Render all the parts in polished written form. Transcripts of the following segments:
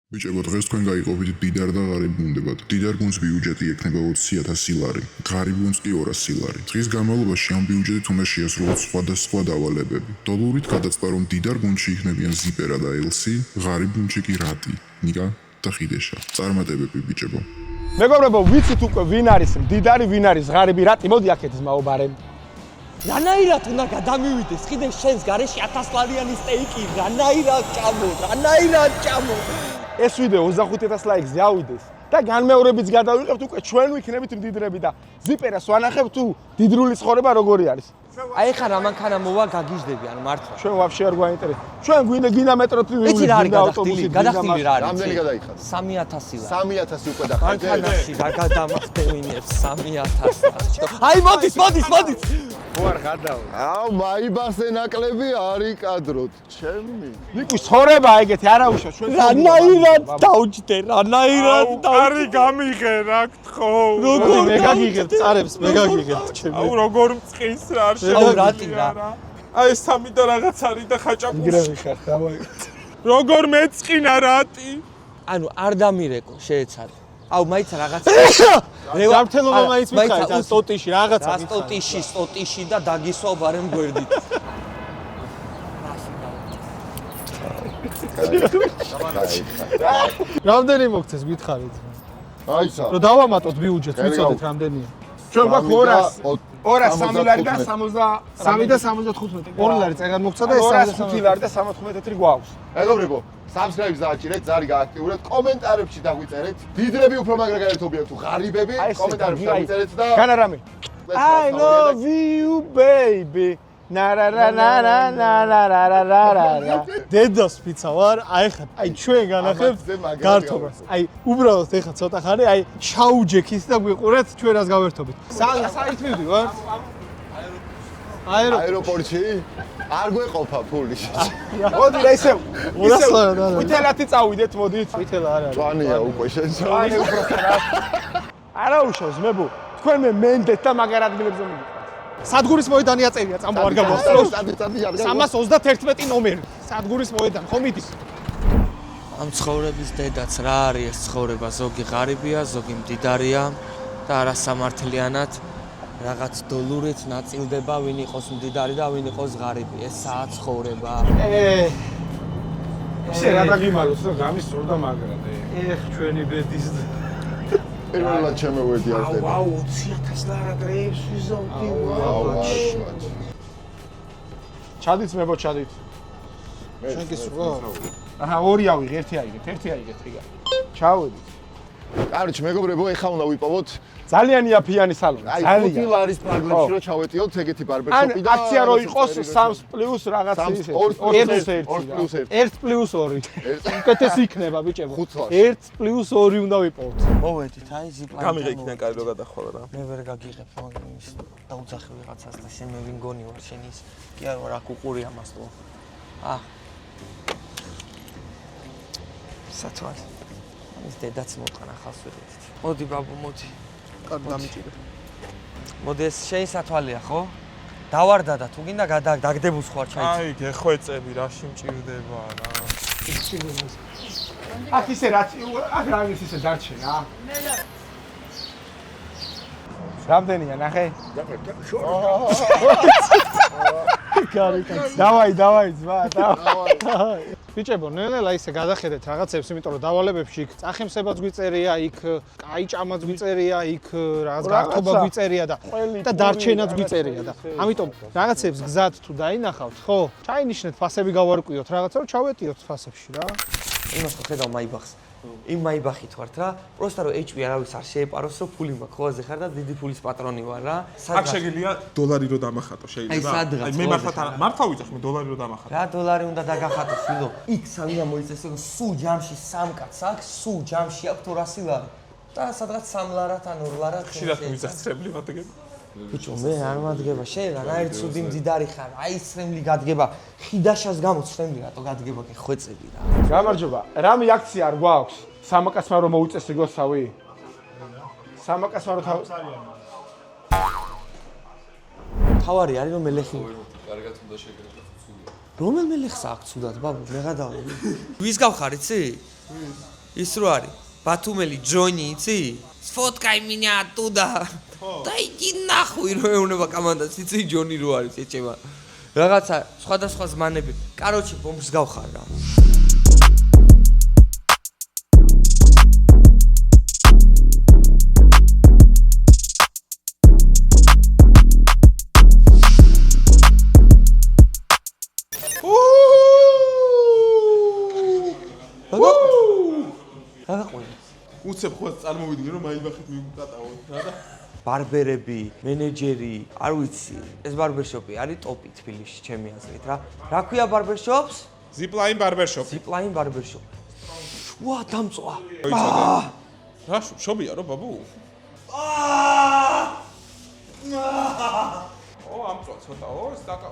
Biჭებო, დღეს თქვენ გაიყოფით დიდარ და ღარიბ გუნდებად. დიდარ გუნდს ბიუჯეტი ექნება 20,000 ლარი, ღარიბ გუნდს კი 200 ლარი. დღის განმავლობაში ამ ბიუჯეტით უნდა შეასრულოს სხვადასხვა დავალებები. დოლარით გადაწყდა, რომ დიდარ გუნდში იქნებიან ზიპერა და ელსი, ღარიბ გუნდში კი რატი, ნიკა და ხიდეშა. წარმატებები ბიჭებო. მეგობრებო, ვიცით უკვე ვინ არის მდიდარი, ვინ არის ღარიბი, რატი მოდი აქეთ ზმაობარემ. რანაირად უნდა გადამივიდეს ხიდე შენს გარეშე 1000 ლარიანი სტეიკი, რანაირად ჭამო. ეს ვიდეო 25,000 ლაიქზე ავიდეს და განმეორებიც გადავიღებთ უკვე ჩვენ ვიქნებით მდიდრები და ზიპერას ვანახებთ თუ დიდრული ცხოვრება როგორი არის. აი ხა რამანქანა მოვა გაგიჟდები ან მართლა. ჩვენ ვაფშე არ გვაინტერესებს. ჩვენ გვინდა მეტროთი იცი რა არის გადახდილი რა არის? რამდენი გადაიხადე? 3000 ლარი. 3000 უკვე დახადე. მანქანაში რა გადამახდევინებს 3000. აი მოდის. ხო არ ხარდაო. აუ, მაიბასე ნაკლები არის კადროთ. ჩემი. ნიკუ ცხოვრება ეგეთი არავიშო ჩვენ. რანაირად დაუჯდე, რანაირად არი გამიღე რა გთხოვ. როგორ მე გაგიგებთ წარებს, მე გაგიგებთ ჩემი. აუ როგორ მწყის რა არ აუ რატი რა. აი სამი და რაღაც არის და ხაჭაპური. იგრევი ხარ, დავაი. როგორ მეწყინა რატი? ანუ არ დამირეკო შეეცადე. აუ მაიცა რაღაც ჯამთელობა მაინც მიხარით ან სტოტიში რაღაცა სტოტიში და დაგისვავ ბარემ გვერდით. რამდენი მოგცეს გითხარით? აისა. რომ დავამატოთ ბიუჯეტს, ვიცოდეთ რამდენია. ჩვენ გვაქვს 200 ლარი და 63 და 75. 2 ლარი წეგან მოგცა და ეს 205 ლარი და 74 გვაქვს. მეგობრებო, subscribe-ს დააჭირეთ, ზარი გააქტიურეთ, კომენტარებში დაგვიწერეთ. დიდრები უფრო მაგრა გაერთობიან თუ ღარიბები, კომენტარებში დაგვიწერეთ და განარამი. I love you baby. დედას პიცა ვარ, აი ხა, აი ჩვენ განახებთ გართობას. აი უბრალოდ ეხა ცოტა ხანი, აი ჩაუჯექით და გვიყურეთ ჩვენ რას გავერთობით. საით მივდივარ? აეროპორტში არ გვეყოფა ფული. მოდი რა ისევ. ვითელათი წავიდეთ, მოდით. ვითელა არ არის. წვანია უკვე შენ. აი უფრო რა. არა უშავს მებო. თქვენ მე მენდეთ და მაგარ ადგილებზე მივიდეთ. სადგურის მოედანი აწერია, წამო არ გამოსწროს. 331 ნომერი. სადგურის მოედანი, ხო მიდის? ამ ცხოვრების დედაც რა არის ეს ცხოვრება, ზოგი ღარიბია, ზოგი მდიდარია და არასამართლიანად რაღაც დოლარით ნაწილდება, ვინ იყოს მდიდარი და ვინ იყოს ღარიბი. ესაა ცხოვრება. შენ რა დაგიმალოს, რომ გამისწორდა მაგრად. ეხ ჩვენი ბედის პირველად შემოვედი არ ხდება. აუ 20,000 ლარა გრეიბს ვიზავდი. ჩადით მებო ჩადით. შენ გისურვა? აჰა, ორი ავიღე, ერთი აიგეთ, რიგა. ჩავედით. კაროჩ, მეგობრებო, ეხა უნდა ვიპოვოთ ძალიან იაფიანი სალონი, აი 5 ძალიან. ლარის პრაგრამაში რომ ჩავეტიოთ ეგეთი ბარბერშოპი და აქცია რო იყოს 3 პლუს რაღაც ის 1+1. 1+2. უკეთესი იქნება ბიჭებო. 1+2 უნდა ვიპოვოთ. მოვედით, აი ზიპა. გამიღე იქიდან კარი რო გადახვალა რა. მე ვერ გაგიღებ მაგრამ ის დაუძახე ვიღაცას და შენ მე ვინ გონი ვარ შენ ის კი არ ვარ აქ უყური ამას თო. სათვალ. ის დედაც მოყანა ხალს ვერეთით. მოდი ბაბუ მოდი. კარგი დამიჭირე. მოდი ეს შენ სათვალია ხო? დავარდა და თუ გინდა დაგდებულს ხوار ჩაიცი. აი გეხვეწები რაში მჭირდება რა. აქ ისე რაც აქ რა ის ისე დარჩენა. რამდენია ნახე? დავაი ზვა, დავაი. ბიჭებო, ნელა ისე გადახედეთ რაღაცებს, იმიტომ რომ დავალებებში იქ წახემსებაც გვიწერია, იქ კაი ჭამაც გვიწერია, იქ რაღაც გართობა გვიწერია და დარჩენაც გვიწერია და ამიტომ რაღაცებს გზად თუ დაინახავთ, ხო? ჩაინიშნეთ ფასები გავარკვიოთ, რაღაცა რომ ჩავეტიოთ ფასებში რა. იმას ხო ხედავ მაიბახს. იმ მაიბახით ვართ რა. პროსტა რომ HP არავის არ შეეპაროს, რომ ფული მაქვს, ხო აზე ხარ და დიდი ფულის პატრონი ვარ რა. აქ შეგიძლია დოლარი რო დამახატო შეიძლება. აი სადღაც. მე მართლა ვიწახ მე დოლარი რო დამახატო. რა დოლარი უნდა დაგახატო ფილო? იქ სამია მოიწესო, სულ ჯამში 3 კაცს აქვს, სულ ჯამში აქვს 200 ლარი. და სადღაც 3 ლარად ან 2 ლარად ხშირად მიზახცრებლი მათგება. ბიჭო, მე არ მადგება, შენ რანაირ ცუდი მდიდარი ხარ, აი ცრემლი გადგება, ხიდაშას გამო ცრემლი რატო გადგება კი ხვეწები რა. გამარჯობა. რამე აქცია არ გვაქვს? სამაკასმა რომ მოუწესი გოსავი? სამაკასმა რომ თავარი არის რომ მელეხი. კარგად უნდა შეგრება ცუდი. რომელ მელეხს აქვს ცუდად, ბაბუ, მე გადავი. ვის გავხარ, იცი? ის რო არის ბათუმელი ჯონი იცი სფოtkай меня оттуда და იგი ნახوي რო ეუნება კომანდას იცი ჯონი რო არის ეჭება რაღაცა სხვადასხვა ზმანები კაროჩი ბომბს გავხარ რა უცებ ხო წარმოვიდგენ რომ მაინბახით მივუკატავო რა და ბარბერები, მენეჯერი, არ ვიცი, ეს ბარბერშოპი არის ტოპი თბილისში ჩემი აზრით რა. რა ქვია ბარბერშოპს? Zipline barbershop. Zipline barbershop. ვა, დამწვა. რა შობია რო ბაბუ? ო, ამწვა ცოტაო, სტაკა.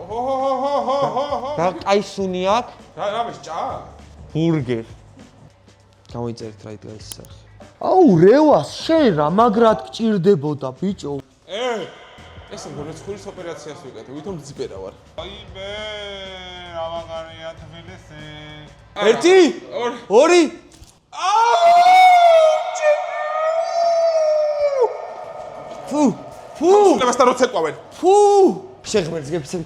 რა კაისუნი აქვს? რა მესჭა? ბურგერ. გამოიწერეთ რა იდგა ეს სახე. აუ, რევას შენ რა მაგრად გჭირდებოდა ბიჭო. ეს მგონი ხურის ოპერაციას ვიკეთე, ვითომ ძიბერა ვარ. აიმე, რა მაგარია თბილისი. 1 2 ფუ ლებასთან რო ცეკვავენ. ფუ შეხმერს გეფცემ.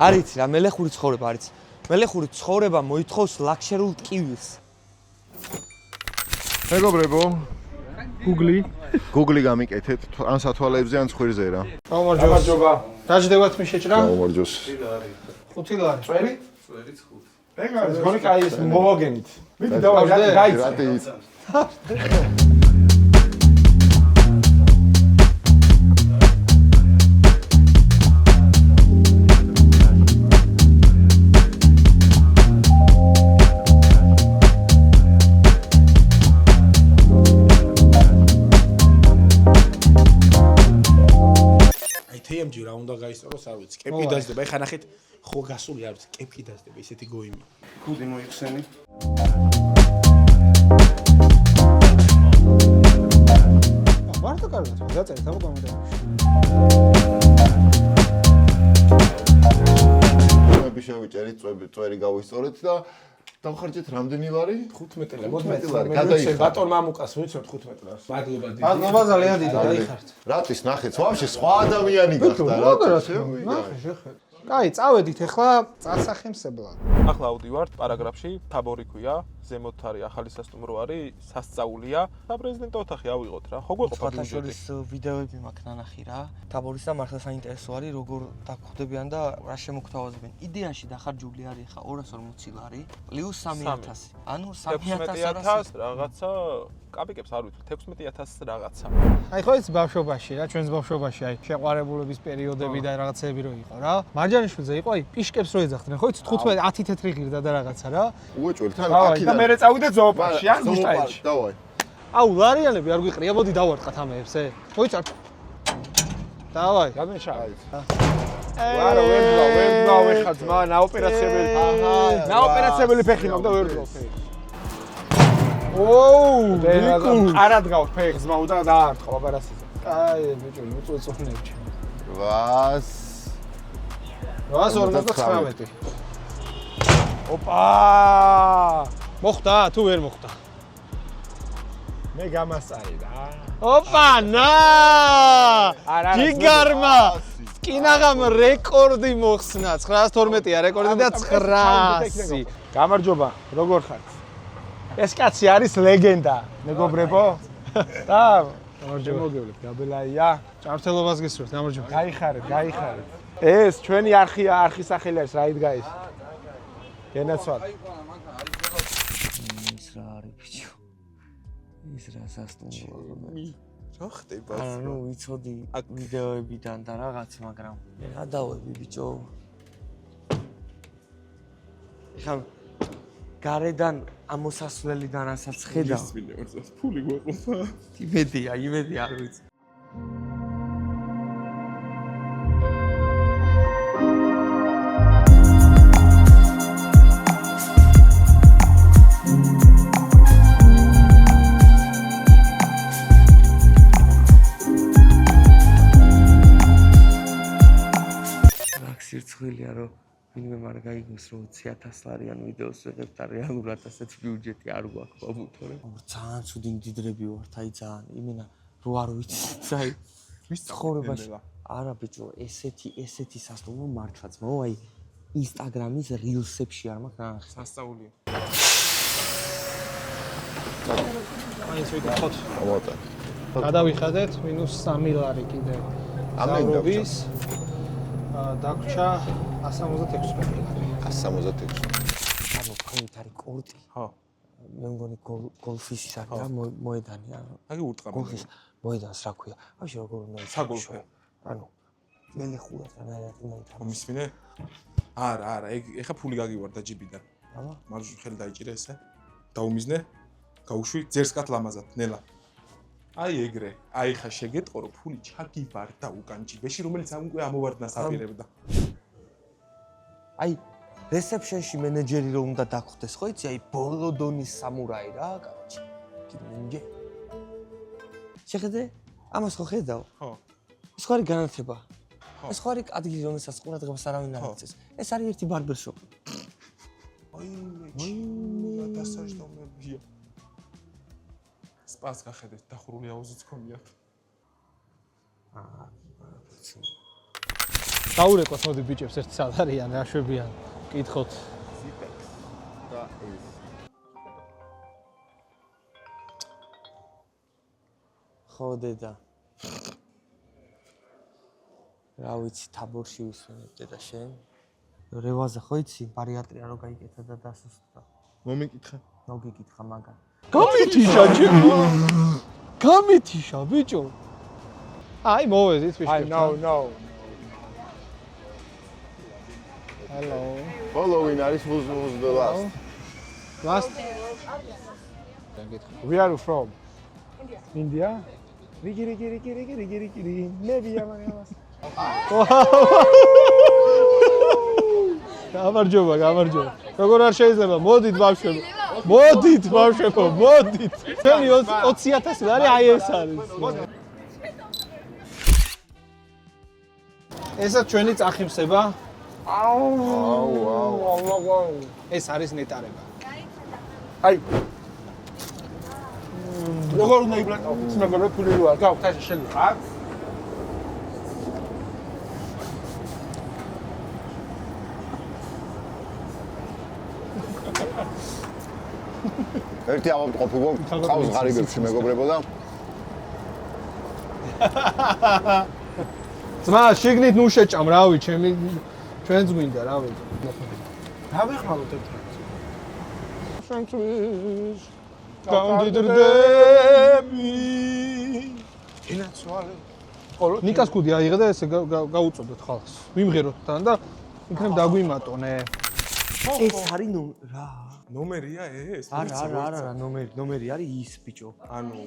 არიცი რა მელეხური ცხოვრება არის. მელეხური ცხოვრება მოითხოვს ლაქშერულ ტკივილს. მეგობრებო, Google გამიკეთეთ, ან სათვალეებზე ან ცხვირზე რა. გამარჯობა. დაждდებათ მე შეჭრა? გამარჯოს. 5 ლარი. წვერი? წვერიც 5. ეგ გონი კაი ეს მოვაგენით. მიდი დავაი გაიც. რატიც. TMG რა უნდა გაისწოროს, არ ვიცი. კეპი დაძდება. ეხა ნახეთ, ხო გასული არ ვიცი, კეპი დაძდება, ისეთი გოიმი. ქუდი მოიხსენი. მარტო კარგად, დაწერეთ ამ კომენტარებში. მე შევიჭერით, წვერი გავისწორეთ და დავხარჯეთ რამდენი ლარი? 15 ლარი. ლარი. გადაიხარ. ბატონ მამუკას მიცოთ 15 ლარს. მადლობა დიდი. მადლობა ძალიან დიდი, დაიხართ. რატის ნახეთ, ვაფშე სხვა ადამიანი გახდა რა. ნახე, შეხე. კაი, წავედით ახლა წასახემსებლად. ახლა ავდივართ პარაგრაფში, თაბორი ქვია, ზემოთ არის ახალი სასტუმრო არის, სასწაულია და პრეზიდენტო ოთახი ავიღოთ რა. ხო გვეყოფა ფათაშორის ვიდეოები მაქვს ნანახი რა. თაბორის და მართლა საინტერესო არის, როგორ დაგხვდებიან და რა შემოგთავაზებენ. იდეაში დახარჯული არის ხა 240 ლარი პლუს 3000. ანუ 3000 რაღაცა კაპიკებს არ ვიცი 16000 რაღაცა. აი ხო ის ბავშვობაში რა, ჩვენს ბავშვობაში აი შეყვარებულობის პერიოდები და რაღაცები რო იყო რა. მარჯანიშვილზე იყო აი პიშკებს რო ეძახდნენ, ხო იცით 15 10 თეთრი ღირდა და რაღაცა რა. უეჭველი თან და აქიდან. მე წავიდე ზოოპარკში, ან გუშტაილში. დავაი. აუ ლარიანები არ გვიყრია, მოდი დავარტყათ ამეებს, ხო იცით? დავაი. გადმეჩაი. ვარო ვერ ეხა ძმა, ნაოპერაციებელი. ნაოპერაციებელი ფეხი მაქვს და ვერ ვდგავ ფეხი. ოუ, არად გავ ფეხს ძმა უნდა დაარტყო ოპერაციაზე. კაი, ბიჭო, მოწონებჭი. 849. ოპა! მოხდა თუ ვერ მოხდა? მე გამასწარი რა. ოპანა! ჯიგარმა! კინაღამ რეკორდი მოხსნა, 912-ია რეკორდი და 900. გამარჯობა, როგორ ხართ? ეს კაცი არის ლეგენდა, მეგობრებო. და გამარჯობა, გაბელაია. ჭართელობას გისურვებთ, გამარჯობა. გაიხარეთ. ეს ჩვენი არხის სახელი არის, რა იდგა ეს? გენაცვალ. ის რა არის ბიჭო? ის რა სასტუმროა? რა ხდება? ანუ ვიცოდი ვიდეოებიდან და რაღაც, მაგრამ მე რა დავები ბიჭო? ეხლა გარედან ამოსასვლელიდან რასაც ხედავ. ფული გვეყოფა. იმედი არ ვიცი. სირცხვილია რომ ვინმე არ გაიგოს რომ 20,000 ლარიან ვიდეოს ვიღებ და რეალურად ასეთი ბიუჯეტი არ გვაქვს ბაბუ თორე ძალიან ცუდი მდიდრები ვართ აი ძალიან იმენა რო არ ვიცით აი ვის ცხოვრებაში არა ბიჭო ესეთი სასტუმრო მართლაც მო აი ინსტაგრამის rilsებში არ მაქვს ნახე სასწაულია აი ეს ვიკითხოთ ამოთა გადავიხადეთ -3 ლარი კიდე ამერობის დაგვრჩა 176 ლარი 176 ანუ ქვით არის კორტი ხო მე მგონი გოლფის არის რა მოედანი ანუ აი ურტყამი გოლფის მოედანს რა ქვია ვაში როგორ უნდა საგოლფო ანუ მელეხურად რა მისმინე არა ეხა ფული გაგივარდა ჯიბიდან აბა მარჯვნივ ხელი დაიჭირე ესე დაუმიზნე გაუშვი ძერსკათ ლამაზად ნელა აი ეგრე აი ხა შეგეტყო რომ ფული ჩაგივარდა უკან ჯიბეში რომელიც ამ უკვე ამოვარდნას აპირებდა აი რესეფშენში მენეჯერი რომ უნდა დაგხვდეს ხო იცი აი ბოლო დონის სამურაი რა კაცი კინინჯე შეხედე ამას ხო ხედავ ხო ეს ხო არის განათლება ეს ხო არის ადგილი რომელსაც ყურადღებას არავინ არ იცის ეს არის ერთი ბარბერშოპი აი დასაჯდომებია სპას გახედეთ დახურული აუზიც ქონიათ დაურეკოთ მოდი ბიჭებს ერთ სად არიან რა შვებიან კითხოთ და ეს ხო დედა რა ვიცი თაბორში ვისვენებ დედა შენ რევაზე ხო იცი ბარიატრია რო გაიკეთა და დასუსტდა მომიკითხე მოგიკითხა მაგან გამითიშა ჩემო გამითიშა ბიჭო აი მოვედით ბიჭო no hello following არის who's the last We are from India. Rigi. Maybe yamas. გამარჯობა როგორ არ შეიძლება მოდით ბავშვებო მოდით თქვენი 20,000 ლარი აი ეს არის ესა ჩვენი წახიმსება აუ ეს არის ნეტარება აი როგორ უნდა იბრაკო ცნობილი ფული რო არ გაქვს ასე შეიძლება ერთი ამომტყოფი ყავს ღარიბებში მეგობრებო და ძმა შიგნით ნუ შეჭამ რავი ჩვენც გვინდა რავი დავეხმაროთ ერთ შენთვის გამდიდრდები ინაცვალე ნიკას კუდი აიღე და ესე გაუწოდოთ ხალხს ვიმღეროთ თან და იქნებ დაგვიმატონე ეს არის რა ნომერია ეს არა ნომერი არის ის ბიჭო ანუ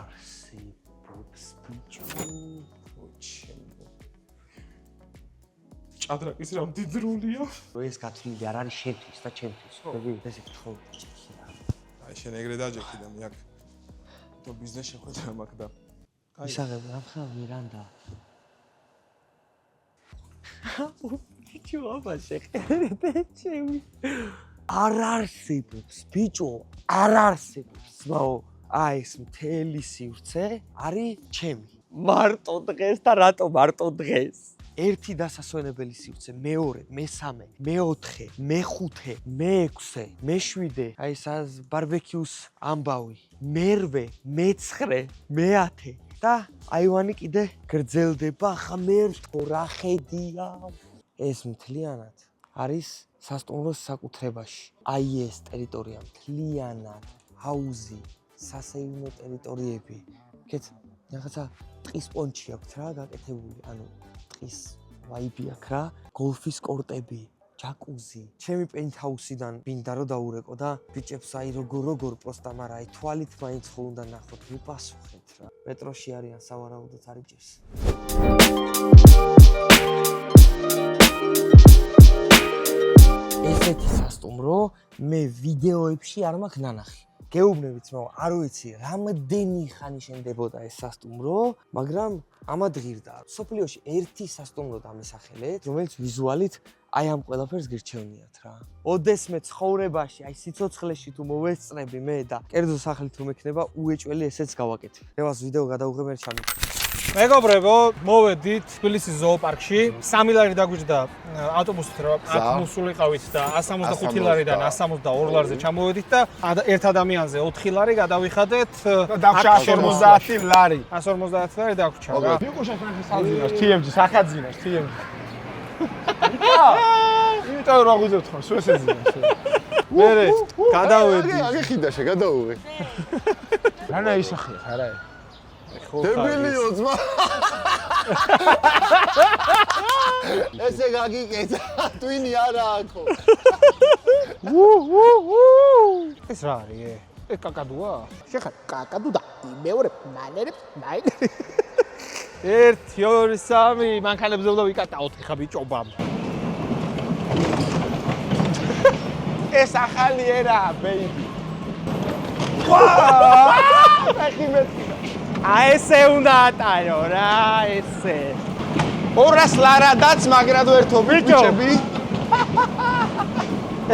არსებობს ბიჭო ჭადრაკის რა მდიდრულია ეს გათვლილი არ არის შენთვის და ჩემთვის ხები ესე გთხოვ აი შენ ეგრე დაჯექი და მე აქ თო ბიზნეს შეხვედრა მაქვს და ისაღებ რამხარ მირანდა ბიჭო აბა შეყერდე ჩემი არ არსებობს ბიჭო არ არსებობს მაო აი ეს მთელი სივრცე არის ჩემი მარტო დღეს და რატო მარტო დღეს ერთი დასასვენებელი სივრცე მეორე მესამე მეოთხე მეხუთე მეექვსე მეშვიდე აი ეს ბარბეკიუს ამბავი მერვე მეცხრე მეათე და აივანი კიდე გრძელდება ღმერთო რა ხედია ეს მთლიანად არის სასტუმროს საკუთრებაში აი ეს ტერიტორია მთლიანად ჰაუზი სასეირნო ტერიტორიები კეთ რაღაცა ტყის პონჩი აქვს რა გაკეთებული ანუ ტყის ვაიბი აქვს რა გოლფის კორტები ჯაკუზი ჩემი პენტჰაუსიდან მინდა რომ დაურეკო და ბიჭებს აი როგორ პროსტა მაგრამ აი თვალით მაინც ხო უნდა ნახოთ მიპასუხეთ რა მეტროში არიან სავარაუდოდ არიჯერს ესეთი სასტუმრო მე ვიდეოებში არ მაქვს ნანახი გეუბნებით, მაგრამ არ ვიცი, რამდენი ხანი შენდებოდა ეს სასტუმრო, მაგრამ ამად ღირდა. სოფლიოში ერთი სასტუმრო დამისახელეთ, რომელიც ვიზუალით აი ამ ყველაფერს გირჩევნიათ რა. ოდესმე ცხოვრებაში, აი სიცოცხლეში თუ მოვესწრები მე და კერძო სახლით რომ ექნება, უეჭველი ესეც გავაკეთებ. რევას ვიდეო გადავიღებ ერთ ჩამით. მეგობრებო, მოვედით თბილისის ზოოპარკში. 3 ლარი დაგვიჭდა ავტობუსით რა, აქ მოსულიყავით და 165 ლარიდან 172 ლარზე ჩამოვედით და ერთ ადამიანზე 4 ლარი გადავიხადეთ. დაგვრჩა 150 ლარი. 150 ლარი დაგვრჩა რა. მიყუშა ნახე საძინავს TMG, სახაძინავს TMG. იმიტომ რა გუძებთ ხო, სულ ესეძინავს. მერე გადავედი. აგიხიდაშე, გადაუღე. რანა ისახე, არა? დებილიო ძმა. ესე გაგიკეთა, ტვინი არა აქო. ეს რა არის? ეს კაკადუა? შეხარ კაკადუ და მეორე ნაილერებს ნაილერი. 1 2 3 მანქანებზე უნდა ვიკატაოთ ხა ბიჭობამ. ეს ახალი ერა, ბეიბი. ვაა! ახიმეთი. აი ესე უნდა ატარო რა, ესე. 200 ლარადაც მაგრად ვერთობით ბიჭები.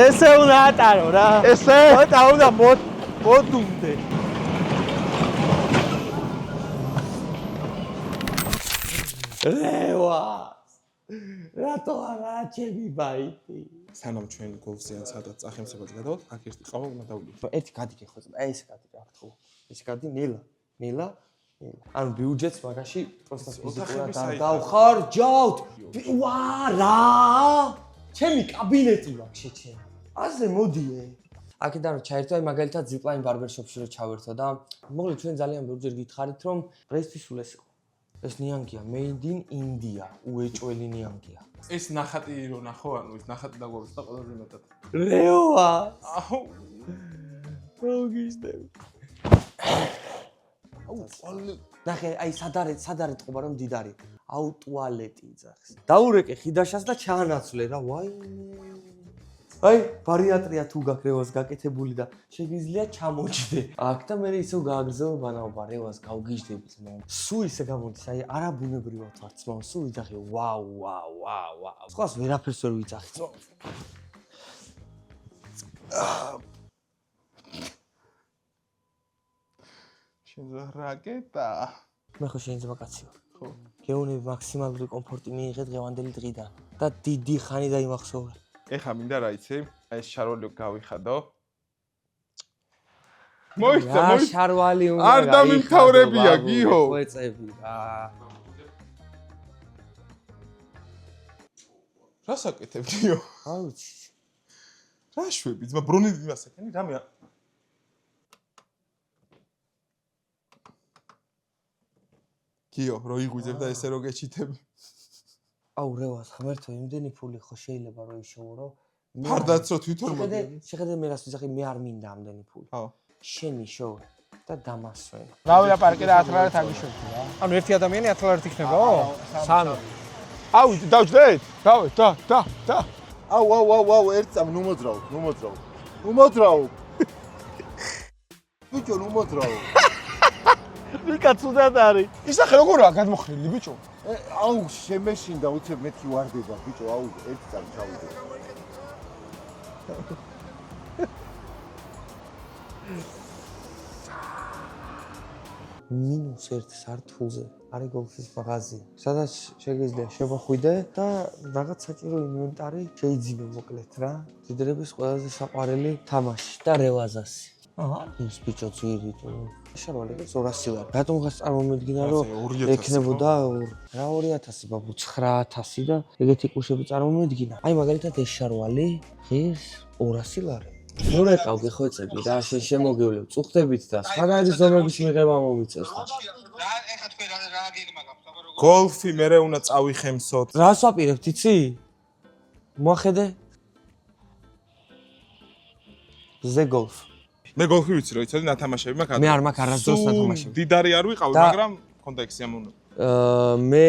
ესე უნდა ატარო რა. ესე? ცოტა უნდა მოდუნდე. ლევა. რატო არა ჩემი ბაიტი? სანამ ჩვენ გოლფზეან სადაც წახემსებაც გადავთ, აქ ერთი ყავა უნდა დავლიოთ. ერთი გადიგე ხო, აი ეს გადი რა ხო. ეს გადი ნელა. ანუ ბიუჯეტს მაგაში პროსტა ფიზიკურად არ დავხარჯავთ. ვა რა! ჩემი კაბინეტი მაქვს შეჩენ. ასე მოდიე. აქედან რომ ჩაერთო, აი მაგალითად ზიპლაინ ბარბერშოპში რომ ჩავერთო და მოკლედ ჩვენ ძალიან ბევრჯერ გითხარით რომ პრესტი სულ ეს იყო. ეს ნიანგია, made in India, უეჭველი ნიანგია. ეს ნახატი რო ნახო, ანუ ეს ნახატი დაგვაქვს და ყველაზე მეტად. ლევა! აუ, მოგიშდები. ნახე, აი სად არის ტყობა რომ დიდარი. აუ ტუალეტი იძახს. დაურეკე ხიდაშას და ჩაანაცვლე რა, ვაიმე. აი, ბარიატრია თუ გაქრევას გაკეთებული და შეგიძლია ჩამოჭდე. აქ და მე ისევ გააგრძელო ბანაობა, რევას გავგიჟდებით, მაგრამ სულ ისე გამოდის, აი არაბუნებრივად ვარ ძმა, სულ ვიძახე, ვაუ. სხვას ვერაფერს ვერ ვიძახი ძმა. შენზე რაკეტა. მე ხო შეიძლება კაცი ვარ. ხო. გეუნები მაქსიმალური კომფორტი მიიღე დღევანდელი დღიდან და დიდი ხანი დაიმახსოვრე. ეხა მინდა რა იცი? აი ეს შარვალი გავიხადო. მოიცა. შარვალი უნდა არ დამიმთავრებია, გიო. ვეწები რა. რა საკეთებ, გიო? არ ვიცი. რა შვები, ძმა ბრუნები მასაკენი, რამე? გიო, რო იღვიძებ და ესე რო გეჩიტები. აუ რევას ღმერთო იმდენი ფული ხო შეიძლება რომ იშოვო რომ ფარდაც რო თვითონ მოდი. შეხედე მე რას ვიზახი მე არ მინდა ამდენი ფული. ხო. შენი შოვე და დამასვენ. რავილაპარაკე და 10 ლარად აგიშვებდი რა. ანუ ერთი ადამიანი 10 ლარით იქნებაო? 3. აუ დავჯდეთ? დავე, და. აუ, ერთ წამ ნუ მოძრაო. ბიჭო, ნუ მოძრაო. ვიკა ცუდად არის. ისახე როგორაა გადმოხრილი ბიჭო? აუ, შემეშინდა უცებ მეთქი ვარდება, ბიჭო, აუ, ერთ წამ ჩავიდე. -1 სართულზე არის გოლფის მაღაზია. სადაც შეგიძლია შემოხვიდე და რაღაც საჭირო ინვენტარი შეიძინო მოკლედ რა. დიდრების ყველაზე საყვარელი თამაში და რევაზასი. ის ბიჭო ძირი თუ შარვალი 200 ლარი. რატომ ხარ წარმომედგინა რომ ექნებოდა რა 2000 ბაბუ 9000 და ეგეთი კუშები წარმომედგინა. აი მაგალითად ეს შარვალი ღირს 200 ლარი. მორეკავ გეხოცები რა შენ შემოგევლებ წუხდებით და სხვადასხვა ზომების მიღება მომიწევს და რა ეხა თქვენ რა გეგმა გაქვთ აბა როგორ გოლფი მე უნდა წავიხემსოთ. რას ვაპირებთ იცი? მოახედე ზე გოლფ მე გოლფი ვიცი რომ იცოდი ნათამაშები მაქვს. მე არ მაქვს არასდროს ნათამაშები. დიდარი არ ვიყავი, მაგრამ მქონდა ეგ სიამოვნო. მე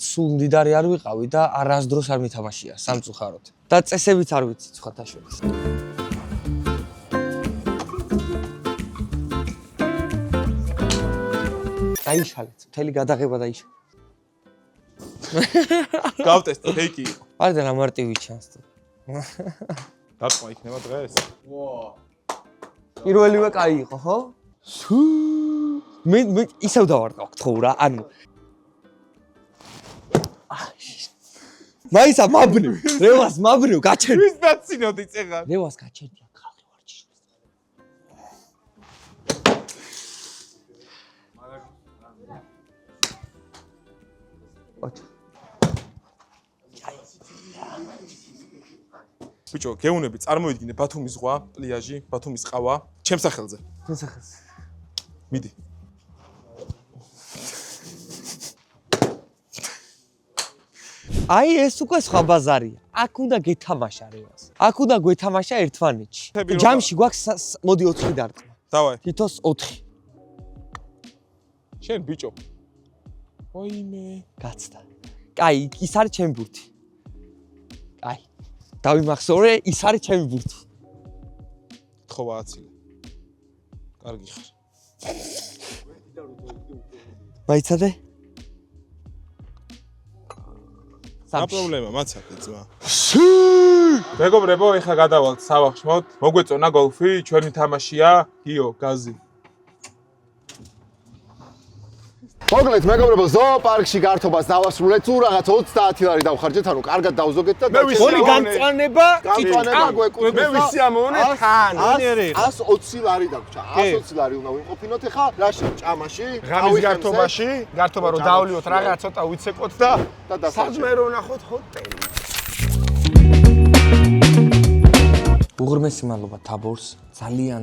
სულ დიდარი არ ვიყავი და არასდროს არ მითამაშია სამწუხაროდ. და წესებიც არ ვიცი სხვათა შორის. დაიშალეთ, მთელი გადაღება დაიშალეთ. გავტესტე, ფეიკი იყო. არა და რა მარტივი ჩანს თუ. დაწვა იქნება დღეს. პირველივე კაი იყო, ხო? მე ისევ დავარდავ ხო რა, ანუ მაისა მაბნევ, რევას მაბნევ, გაჩერდი. ვის დაცინოდი წეღარ? რევას გაჩერდია, ხალხი ვარ ჭიშვის. ოჩ. ბიჭო, გეუნები, წარმოიდგინე ბათუმის ზღვა, პლიაჟი, ბათუმის ყავა, ჩემს სახელზე. თუნ სახელზე. მიდი. აი ეს უკვე სხვა ბაზარია. აქ უნდა გეთამაშა რევას. აქ უნდა გვეთამაშა ერთმანეთში. ჯამში გვაქვს მოდი 4 დარტყმა. დავაი. თითოს 4. შენ ბიჭო. ოიმე. გაცდა. კაი, ის არის ჩემი ბურთი. კაი. დავიმახსოვრე, ის არის ჩემი ბურთი. თხოვა აცილე. კარგი ხარ. მაიცადე? რა პრობლემა, მაცადე ძმა. მეგობრებო, ეხლა გადავალთ სავახშმოდ. მოგვეწონა გოლფი, ჩვენი თამაშია გიო, გაზი. მოგლეთ მეგობრებო, ზოოპარკში გართობას დავასრულეთ, თუ რაღაც 30 ლარი დავხარჯეთ, ანუ კარგად დავზოგეთ და გონი განწანება, კიტყვა გვეკუთვნის. მე ვიცი ამოვნე თან. 120 ლარი დაგვრჩა. 120 ლარი უნდა ვიმყოფინოთ ეხა რაში ჭამაში, ღამის გართობაში, გართობა რომ დავლიოთ რაღაც ცოტა ვიცეკოთ და საძმე რო ნახოთ ჰოტელი. უღრმესი მადლობა თაბორს, ძალიან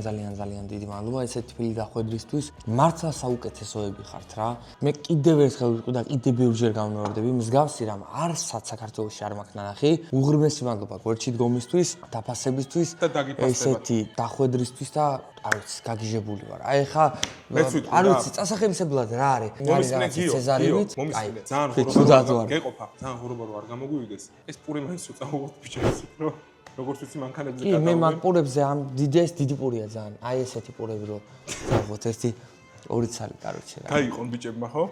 დიდი მადლობა ესეთი თბილი დახვედრისთვის. მართლა საუკეთესოები ხართ რა. მე კიდევ ერთხელ ვიტყვი და კიდევ ბევრჯერ გამოვარდები, მსგავსი რამ არსად საქართველოში არ მაქვს ნანახი. უღრმესი მადლობა გვერდში დგომისთვის, დაფასებისთვის, ესეთი დახვედრისთვის და არ ვიცი, გაგიჟებული ვარ. აი ხა არ ვიცი, წასახელისებლად რა არის? მომისმენე გიო, ცეზარებით. მომისმენე, ძალიან ხურობა გეყოფა, ძალიან ხურობა რო არ გამოგვივიდეს. ეს პური მაინც უწავოთ ბიჭებს, რო როგორც ვიცი მანქანებზე კი, მე მაგ პურებზე ამ დიდი პურია ძალიან. აი ესეთი პურები რო ვაღოთ ერთი 2 ცალი, კაროჩე რა. გაიყონ ბიჭებმა, ხო?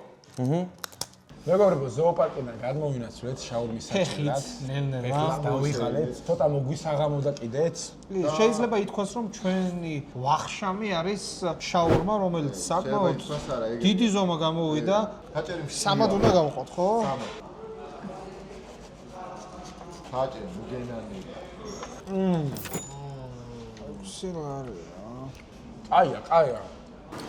მეგობრებო, ზოოპარკიდან გადმოვინაცვლეთ შაურმის საჭირად. ნელ-ნელა დავიღალეთ, ცოტა მოგვისაღამო და კიდეც. შეიძლება ითქვას, რომ ჩვენი ვახშამი არის შაურმა, რომელიც საკმაოდ დიდი ზომა გამოვიდა. სამად უნდა გავყოთ, ხო? საჭირო, მგენანი. კაია.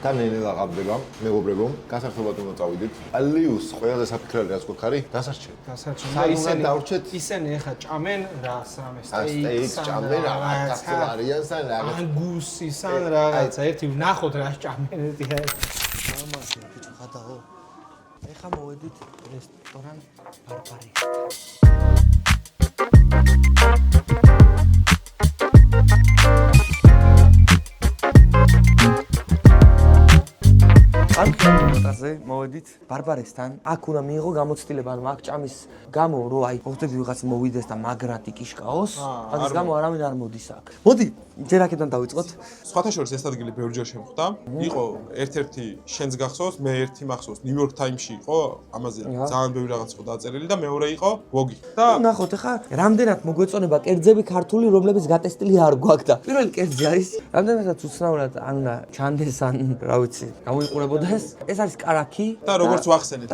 და ნელ-ნელა ყავდება, მეგობრებო, გასართობად უნდა წავიდეთ. ალიუს ყველაზე საფიქრებელი რაც გვაქვს არის დასარჩენი. ისინი დავრჩეთ. ისინი ახლა ჭამენ რას რამე სტეიქს ჭამენ რაღაც არიან სან რაღაც ანგუსის ან რაღაცა ერთი ვნახოთ რა ჭამენ ერთი ამასე ბიჭო გადაო. ეხა მოვედით რესტორან ბარბარი. ანკაზე მოვედით ბარბარესთან. აქ უნდა მიიღო გამოცდილება, ანუ აქ ჭამის გამო რო აი ხვდები ვიღაც მოვიდეს და მაგრად იკიშკაოს, ამის გამო არავინ არ მოდის აქ. მოდი, ჯერ აქედან დავიწყოთ. სხვათა შორის ეს ადგილი ბევრჯერ შემხვდა. იყო ერთ-ერთი შენს გახსოვს, მე ერთი მახსოვს, ნიუ-იორკ ტაიმში იყო, ამაზე ძალიან ბევრი რაღაც იყო დაწერილი და მეორე იყო ვოგი. და ნახოთ ახლა რამდენად მოგვეწონება კერძები ქართული, რომლებიც გატესტილი არ გვაქვს და პირველი კერძი არის რამდენადაც უცნაურად ან ჩანდეს ან რა ვიცი, გამოიყურებოდეს. ეს არის კარაქი და როგორც ვახსენეთ,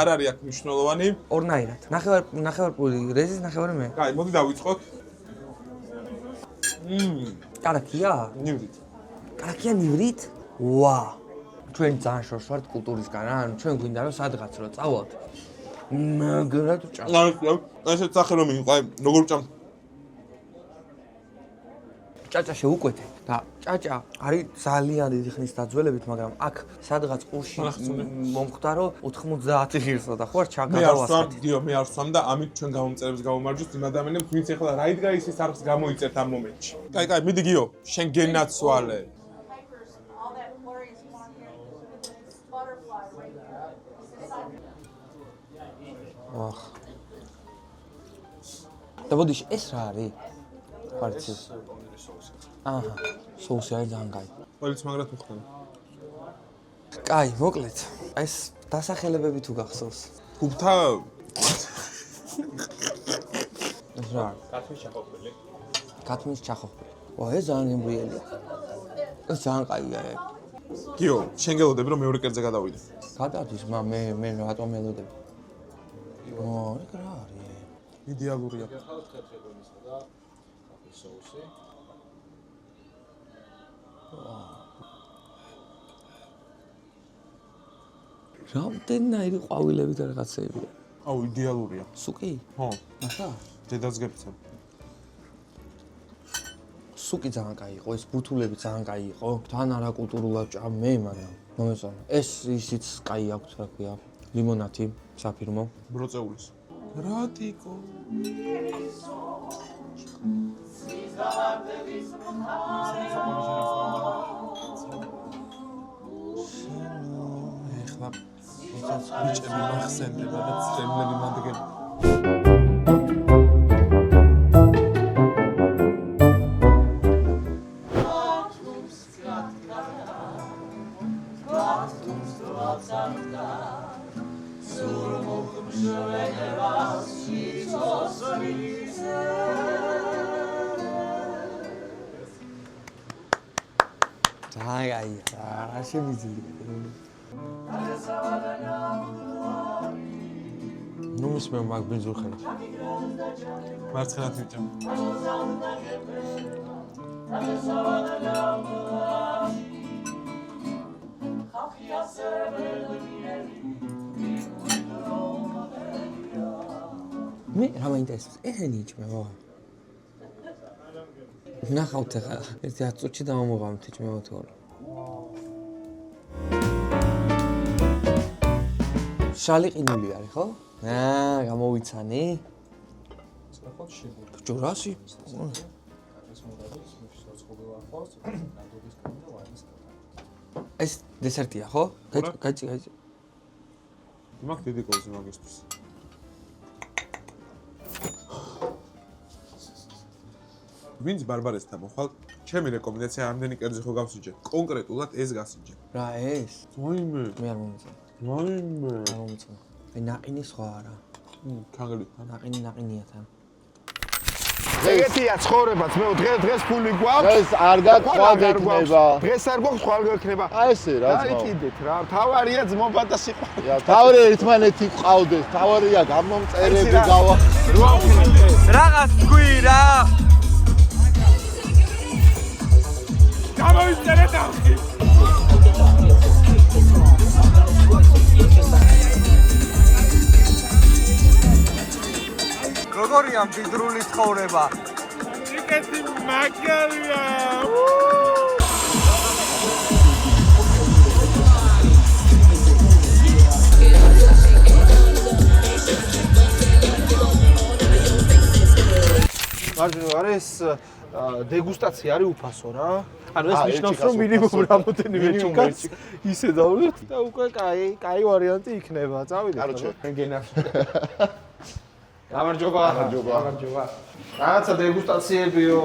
არ არის აქ მნიშვნელოვანი. ორნაირად. ნახევარპური რეზის, ნახევარი მე. კაი, მოდი დავიწყოთ. კარაქია? ნივრით. კარაქია ნივრით? ვა! ჩვენ ძალიან შორს ვართ კულტურისგან, ანუ ჩვენ გვინდა რომ სადღაც რო წავალთ. მაგრად ჭამ. ესეც სახე რომ იყო, აი, როგორ ჭამ. ჭაჭა შეუკვეთე და ჭაჭა არის ძალიან დიდი ხნის დაძველებით, მაგრამ აქ სადღაც ყურში მომხდარო 90 ღირსა და ხო არ ჩაგადავასხათ. მე არ ვსვამ და ამით ჩვენ გამომწერებს გამომარჯვეთ იმ ადამიანებს, ვინც ახლა რაიდგაისის არხს გამოიწერთ ამ მომენტში. კაი, მიდი გიო, შენ გენაცვალე. აх. და ბოდიში ეს რა არის? ხარცის. აჰა, соуსი არის ძალიან კაი. ყველიც მაგრად უხდება. კაი, მოკლედ. ეს დასახელებები თუ გახსოვს. გუბთა რა? კათმის ჩახოხბილი. ვა, ეს ძალიან გემრიელია. ეს ძალიან კაია. გიო, შენ გელოდები რომ მეორე კერძზე გადავიდე. გადადის, მე რატომ ელოდები? ეგ რა არის? იდეალურია. რამდენიერი ყვავილები და რაღაცეებია. აუ, იდეალურია. სუკი? ხო, ახლა დედაც გეფცებ. სუკი ძალიან კაი იყო, ეს ბუთულები ძალიან კაი იყო. თან არა კულტურულად ჭამე, მაგრამ მომეწონა. ეს ისიც კაი აქვს, რა ქვია, ლიმონათი, საფირმო. ბროწეულის. რატიკო. ეხლა ეს ბიჭები მახსენდება და წემლები მანდგენ. აი, რა შემიძლია. ნუ მისმე მაგ ბინძურხენს. მარცხენად ვიჭამ. მე რა მაინტერესებს? ესენი იჭმევა. ნახავთ ახლა, ერთი 10 წუთში დავამოღამთ იჭმევა თორე. შალი ყინული არის, ხო? გამოვიცანი. ჯორასი. ეს დესერტია, ხო? გაიწი. მაგ დიდი კოლზე მაგისთვის. ვინც ბარბარესთან მოხვალ, ჩემი რეკომენდაცია ამდენი კერძი ხო გავსიჯე. კონკრეტულად ეს გასიჯე. რა ეს? ვაიმე, მე არ მომწონა. ვაიმე. არ მომწონა. აი ნაყინი სხვა არა. ქანგელით. ნაყინია თან. ეგეთია ცხოვრებაც, მე დღეს ფული გვაქვს. დღეს არ გაქვა გექნება. დღეს არ გვაქვს, ხვალ გექნება. აი ესე რა ძმა. დაიკიდეთ რა, თავარია ძმობა და სიყვარული. თავი ერთმანეთი ყავდეს, თავარია გამომწერები გავა. რაღაც თქვი რა. გამოვიწერე დავხი. როგორია მდიდრული ცხოვრება? იკეთი მაგარია. მარჯვნივ არის დეგუსტაცია არის უფასო რა. ანუ ეს ნიშნავს რომ მინიმუმ რამოდენიმე ჭიქას ისე დავდოთ და უკვე კაი ვარიანტი იქნება. წავიდეთ. კაროჩე, გენახ. გამარჯობა. რაღაცა დეგუსტაციებიო.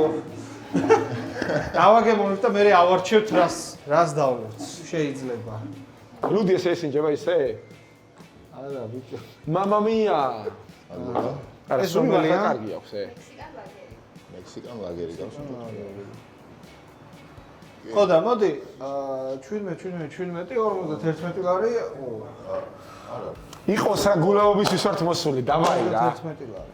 დავაგებინოთ და მე ავარჩევთ რას დავდოთ. შეიძლება. ლუდი ეს ესინჯება ისე? არა, ბიჭო. მამა მია. არა, ეს რომელი კარგი აქვს ე? მექსიკან ლაგერი გავს. ხო და მოდი 17 51 ლარი. იყოს რა გულაობის ვისვართ მოსული, დავაი რა. 11 ლარი.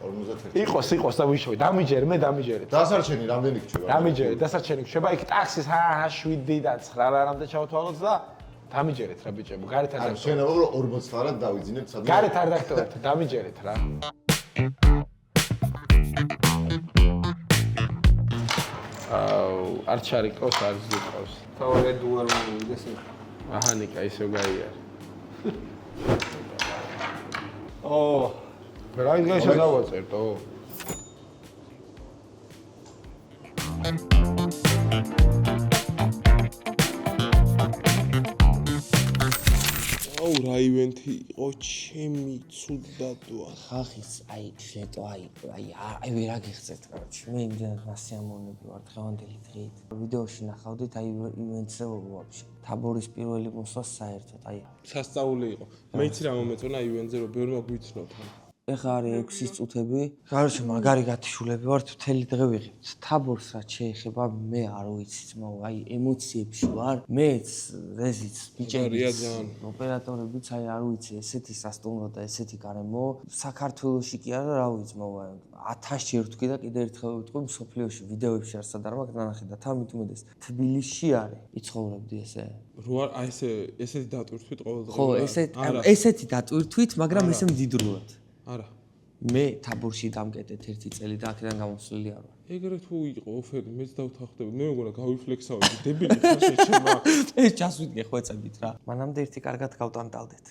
51. იყოს და ვიშოვი. დამიჯერე, მე დამიჯერეთ. დასარჩენი რამდენი გრჩება? დამიჯერეთ, დასარჩენი გრჩება. იქ ტაქსის 7 და 9 რამე ჩავთვალოთ და დამიჯერეთ რა ბიჭებო. გარეთ არ ანუ შენ 40 ლარად დავიძინებ სადმე. გარეთ არ დაგტოვეთ, დამიჯერეთ რა. არჩარიკოს არის ზიყავს. თავი დუარ მოვიდეს იქ. აჰანიკა ისევ გაიარ. რა ის გაიშა დავაწერტო? რა ივენთი იყო ჩემი ცუდადვა. ხახის აი შეტო აი ვერ აგიხსენეთ короче. მე იმდენად მასიამოვნები ვარ დღევანდელი დღით. ვიდეოში ნახავდით აი ივენთზე ვაფშე. თაბორის პირველი მოსვლა საერთოდ აი სასწაული იყო. მეც რა მომეწონა ივენთზე რომ ბევრმა გვითხრობ. ეხლა არის 6 წუთები. короче მაგარი გათიშულები ვართ მთელი დღე ვიღებთ. თაბორს რაც შეეხება მე არ ვიცი ძმაო, აი ემოციებში ვარ. მეც რეზიც ბიჭებიც ოპერატორებიც აი არ ვიცი ესეთი სასტუმრო და ესეთი გარემო საქართველოში კი არა რა ვიცი ძმაო 1000-ში ვთქვი და კიდე ერთხელ ვიტყვი მსოფლიოში ვიდეოებში არსად არ მაქვს ნანახი და თან უმეტეს თბილისში არის იცხოვრებდი ესე რო აი ესეთი დატვირთვით ყოველდღე ხო ესეთი დატვირთვით მაგრამ ესე მდიდრულად არა მე თაბორში დამკეტეთ ერთი წელი და აქედან გამოსვლილი არ ვარ. ეგრე თუ იყო ოფერი, მეც დავთანხმდები. მე მგონა გავიფლექსავდი, დებილი ხარ შეჩემა. ეს ჩასვიდგე ხვეწებით რა. მანამდე ერთი კარგად გავტანტალდეთ.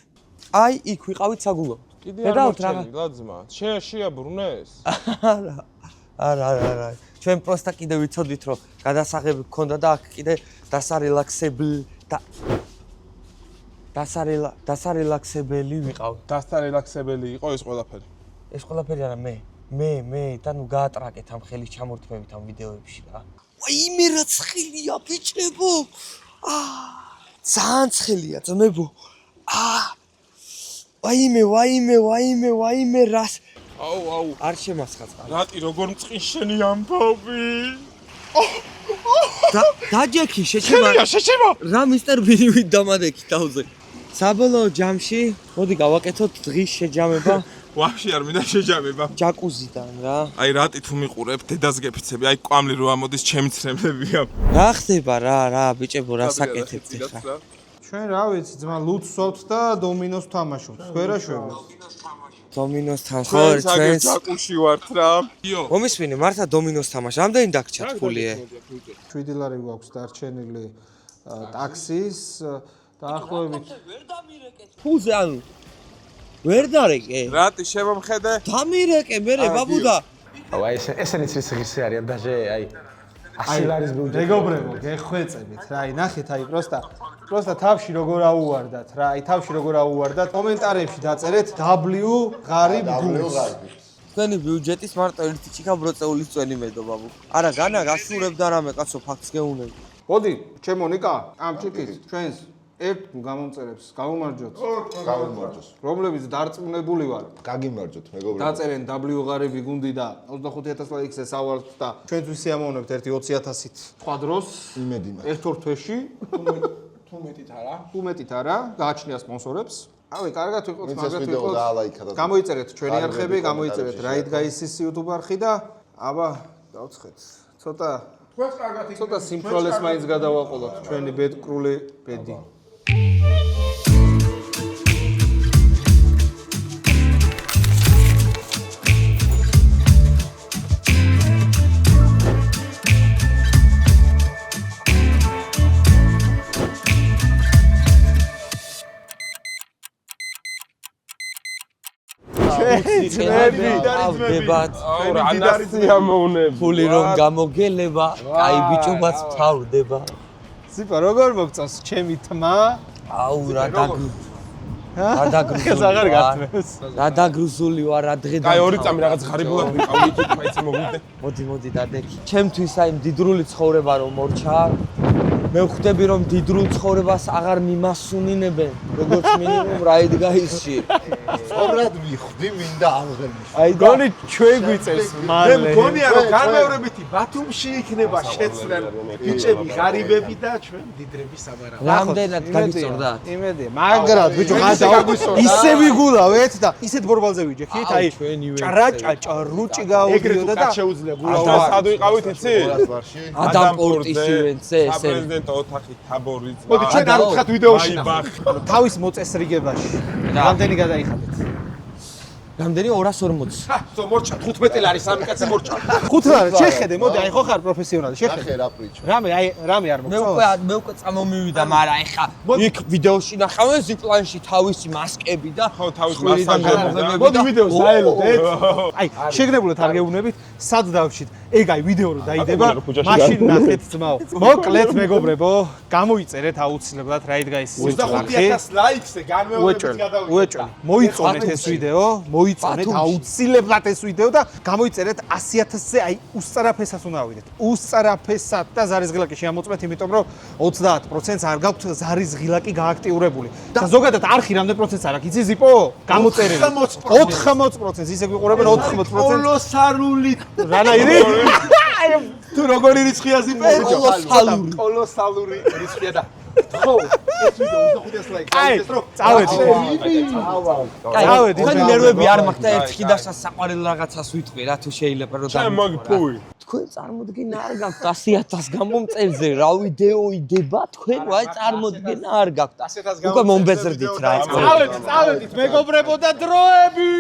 აი, იქ ვიყავით საგულო. კიდე არ მოჩვენი, ლაძმა. შეაბრუნეს? არა. ჩვენ პროსტა კიდე ვიცოდით, რომ გადასაღები გქონდა და აქ კიდე დასარელაქსებელი ვიყავ. დასარელაქსებელი იყო ეს ყველაფერი. ეს ყველაფერი არა მე და ნუ გაატრაკეთ ამ ხელის ჩამორთმევით ამ ვიდეოებში რა. ვაიმე რა ცხელია ბიჭებო. ძალიან ცხელია ძმებო. ვაიმე რას. აუ. არ შემასხაწყა. რატი როგორ მწყიშენი ამბობი? დაჯექი შეჩემა. რა მისტერ ბინივით დამადექი თავზე. საბოლოო ჯამში მოდი გავაკეთოთ დღის შეჯამება. ვაფშე არ მინდა შეჯამება. ჯაკუზიდან რა. აი რატი თუ მიყურებ დედას გეფიცები, აი კვამლი რო ამოდის ჩემი ცრემლებია. რა ხდება რა ბიჭებო რა საკეთებთ ხა. ჩვენ რა ვიცი ძმა ლუთს ვავთ და დომინოს თამაშობთ. ვერაშვები. დომინოსთან ხო ჩვენს ჯაკუში ვართ რა. მომისმინე მართა დომინოს თამაში. რამდენი დაგჭათ ფულიე? 7 ლარი გვაქვს დარჩენილი ტაქსის დაახლოებით ვერ დამირეკეთ. ფულზე ანუ ვერ დარეკე. რატი შემომხედე? დამირეკე მერე ბაბუდა. აი ესენი ცისხლისი არიან დაჟე აი 100 ლარის ბიუჯეტი. მეგობრებო, გეხვეწებით რა, აი ნახეთ აი პროსტა თავში როგორ აუვარდათ რა, აი თავში როგორ აუვარდათ. კომენტარებში დაწერეთ W ღარიბ გულს. თქვენი ბიუჯეტის მარტო ერთი ჭიქა ბროწეულის წვენი მედო ბაბუ. არა განა გასურებდა რამე კაცო ფაქტს გეუნები. მოდი, ჩემო ნიკა, ამ ჭიქის ჩვენს ერთ გამომწერებს გავუმარჯოთ. გამომარჯოს. რომლებიც დარწმუნებული ვარ. გაგიმარჯოთ მეგობრებო. დაწერენ W ღარიბი გუნდი და 25000 ლაიქს ავართ და ჩვენთვის სიამოვნებთ ერთი 20000-ით. სხვა დროს იმედი მაქვს. ერთ-ორ თვეში თუ მეტით არა, გააჩნია სპონსორებს. ავი, კარგად ვიყოთ, მაგრამ ვიყოთ. გამოიწერეთ ჩვენი არხები, გამოიწერეთ Right Guys-ის YouTube არხი და აბა, დავცხეთ. ცოტა სიმფროლეს მაინც გადავაყოლოთ ჩვენი ბედკრული ბედი. ფული რომ გამოგელება, აი ბიჭობაც თავდება. სიპა როგორ მოგწონს ჩემი თმა? აუ რა დაგრუზული ვარ რა დღე და აი ორი წამი რაღაც ღარიბულად ვიყავი იქ მაინც მოვიდე. მოდი დადექი. ჩემთვის აი მდიდრული ცხოვრება რომ მორჩა. მე ვხვდები რომ მდიდრულ ცხოვრებას აღარ მიმასუნინებენ, როგორც მინიმუმ Right Guys-ში. სწორად მიხვდი, მინდა აღგენიშნო. აი გონი ჩვენ გვიწევს მალე. მე მგონია რომ განმეორებითი ბათუმში იქნება შეცვლენ ბიჭები ღარიბები და ჩვენ მდიდრები საბარავად. რამდენად გაგიწორდა? იმედია, მაგრამ ბიჭო ისე ვიგულავეთ და ისეთ ბორბალზე ვიჯექით, აი ჭრაჭაჭა რუჭი გაუდიოდა და შეუძლია გულა. სად ვიყავით იცი? ადამპორტის ივენტზე ესე. პრეზიდენტ ოთახი თაბორის. მოდი ჩვენ არ ვთქვათ ვიდეოში. თავის მოწესრიგებაში. რამდენი გადაიხადეთ? რამდენი 240. მორჩა 15 ლარი სამი კაცი მორჩა. 5 ლარი შეხედე, მოდი, აი ხო ხარ პროფესიონალი, შეხედე. ნახე რა პრიჩო. რამე არ მე მოგწონს. უკვე წამომივიდა, მაგრამ ეხა იქ ვიდეოში ნახავენ ზიპლანში თავისი მასკები და ხო, თავის ცხვირიდან მასკები. გამოღებები მოდი და ვიდეოს დაელოდეთ. აი, შეგნებულად არ გეუბნებით, სად დავშით. ეგ აი ვიდეო რო დაიდება, მაშინ ნახეთ ძმაო. მოკლედ მეგობრებო, გამოიწერეთ აუცილებლად Right Guys 25000 ლაიქზე განმეორებით გადავიდეთ. უეჭველი. მოიწონეთ ეს ვიდეო, მოიწონეთ აუცილებლად ეს ვიდეო და გამოიწერეთ 100000-ზე, აი უსწრაფესას უნდა ავიდეთ. უსწრაფესად და ზარიზღილაკი შეამოწმეთ, იმიტომ რომ 30%-ს არ გაქვთ ზარიზღილაკი გააქტიურებული. და ზოგადად არხი რამდენი პროცენტს არ აქვს, იცი ზიპო? გამოწერილი. 80%-ს ისე გვიყურებენ 80%. კოლოსალური. რანაირი? თუ როგორი რიცხვია ზიპე? კოლოსალური. კოლოსალური რიცხვია და ხო, ეს ვიდეო 2500 ლაიქს აი, რომ წავედი. წავედი. თქვენი ნერვები არ მაქვს და ერთ ხიდაშა საყვარელ რაღაცას ვიტყვი რა თუ შეიძლება რომ მაგ თქვენ წარმოდგენა არ გაქვთ 100000 გამომწერზე რა ვიდეო იდება თქვენ ვაი წარმოდგენა არ გაქვთ უკვე მომბეზრდით რა წავედით მეგობრებო და დროები